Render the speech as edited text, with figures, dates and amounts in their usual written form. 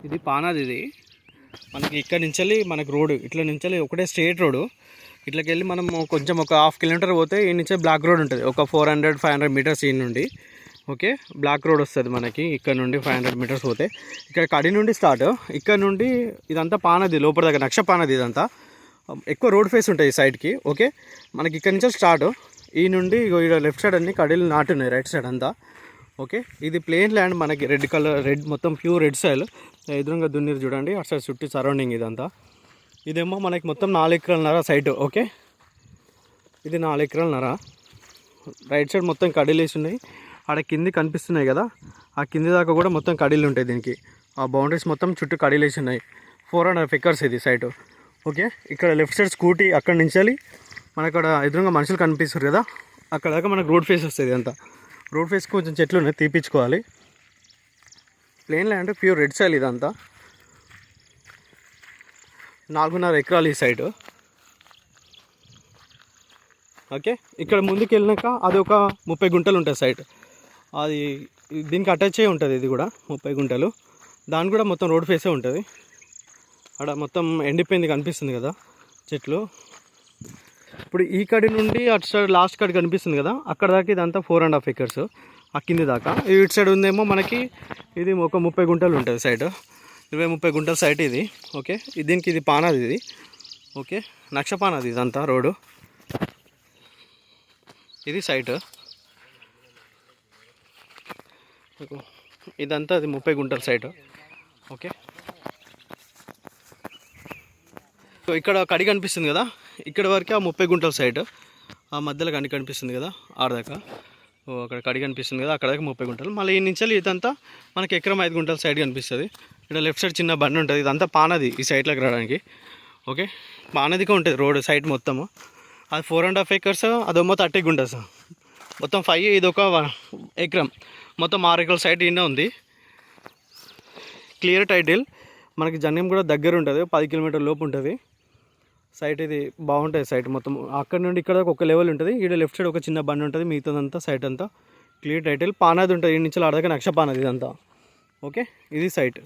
ఇది పానాది. ఇది మనకి ఇక్కడ నుంచి మనకి రోడ్ ఇట్లా నుంచి ఒకటే స్ట్రేట్ రోడ్. ఇట్లకి వెళ్ళి మనం కొంచెం ఒక 1/2 కిలోమీటర్ పోతే ఈ నుంచే బ్లాక్ రోడ్ ఉంటుంది. ఒక 400-500 మీటర్స్ ఈ నుండి ఓకే బ్లాక్ రోడ్ వస్తుంది మనకి. ఇక్కడ నుండి 500 మీటర్స్ పోతే ఇక్కడ కడి నుండి స్టార్ట్. ఇక్కడ నుండి ఇదంతా పానది లోపల దగ్గర నక్ష పానది. ఇదంతా ఎక్కువ రోడ్ ఫేస్ ఉంటుంది ఈ సైడ్కి. ఓకే మనకి ఇక్కడ నుంచి స్టార్ట్. ఈ నుండి లెఫ్ట్ సైడ్ అన్ని కడీలు నాటున్నాయి రైట్ సైడ్ అంతా. ఓకే ఇది ప్లేన్ ల్యాండ్ మనకి రెడ్ కలర్, రెడ్ మొత్తం ప్యూర్ రెడ్ సాయిల్. ఎదురుగా దున్నీరు చూడండి అటు సైడ్ చుట్టూ సరౌండింగ్ ఇదంతా. ఇదేమో మనకి మొత్తం 4 ఎకరాలన్నర సైట్. ఓకే ఇది 4 ఎకరాలన్నర. రైట్ సైడ్ మొత్తం కడీలు వేసి ఉన్నాయి. ఆడ కింది కనిపిస్తున్నాయి కదా, ఆ కింది దాకా కూడా మొత్తం కడీలు ఉంటాయి దీనికి. ఆ బౌండరీస్ మొత్తం చుట్టూ కడీలు వేసి ఉన్నాయి. 4.5 ఎకర్స్ ఇది సైటు. ఓకే ఇక్కడ లెఫ్ట్ సైడ్ స్కూటీ అక్కడి నుంచి మనకు అక్కడ ఎదురుగా మనుషులు కనిపిస్తారు కదా, అక్కడ దాకా మనకు రోడ్ ఫేస్ వస్తుంది. అంతా రోడ్ ఫేస్కి కొంచెం చెట్లు ఉన్నాయి, తీపించుకోవాలి. Plain land pure red soil ఇదంతా. 4.5 ఎకరాలు ఈ సైటు. ఓకే ఇక్కడ ముందుకు వెళ్ళినాక అది ఒక 30 గుంటలు ఉంటుంది సైట్. అది దీనికి అటాచ్ అయ్యి ఉంటుంది. ఇది కూడా 30 గుంటలు. దాని కూడా మొత్తం రోడ్ ఫేసే ఉంటుంది. అక్కడ మొత్తం ఎండిపోయింది కనిపిస్తుంది కదా చెట్లు. ఇప్పుడు ఈ కడి నుండి అటు సైడ్ లాస్ట్ కడి కనిపిస్తుంది కదా, అక్కడ దాకా ఇదంతా 4.5 ఎకర్స్ ఆ కింది దాకా. ఇటు సైడ్ ఉందేమో మనకి ఇది ఒక 30 గుంటలు ఉంటుంది సైట్. 20-30 గుంటల సైట్ ఇది. ఓకే దీనికి ఇది పానాది. ఇది ఓకే నక్ష పానాది ఇదంతా రోడ్డు. ఇది సైట్. ఇదంతా అది 30 గుంటల సైట్. ఓకే సో ఇక్కడ కడి కనిపిస్తుంది కదా, ఇక్కడ వరకు ఆ 30 గుంటల సైట్. ఆ మధ్యలో కనిపిస్తుంది కదా ఆడదాకా, అక్కడ కడి కనిపిస్తుంది కదా, అక్కడ దాకా 30 గుంటలు. మళ్ళీ ఈ నుంచి ఇదంతా మనకి ఎకరం 5 గుంటల సైడ్ కనిపిస్తుంది. ఇక్కడ లెఫ్ట్ సైడ్ చిన్న బండి ఉంటుంది. ఇదంతా పానది ఈ సైట్లోకి రావడానికి. ఓకే పానదిగా ఉంటుంది రోడ్ సైట్ మొత్తము. అది 4.5 ఎకర్స్, అదేమో 30 గుంటస్. మొత్తం 5, ఇది ఒక ఎకరం. మొత్తం 6 ఎకరాల సైట్ ఈయన ఉంది. Clear title. మనకి జన్యం కూడా దగ్గర ఉంటుంది, 10 కిలోమీటర్ లోపు ఉంటుంది సైట్. ఇది బాగుంటుంది సైట్ మొత్తం. అక్కడ నుండి ఇక్కడ ఒక లెవెల్ ఉంటుంది. ఇక్కడ లెఫ్ట్ సైడ్ ఒక చిన్న బండి ఉంటుంది. మిగతాదంతా సైట్ అంతా క్లియర్ టైటిల్. పానాది ఉంటుంది. ఈ నుంచి ఆడదాకా నక్ష పానాది ఇదంతా. ఓకే ఇది సైట్.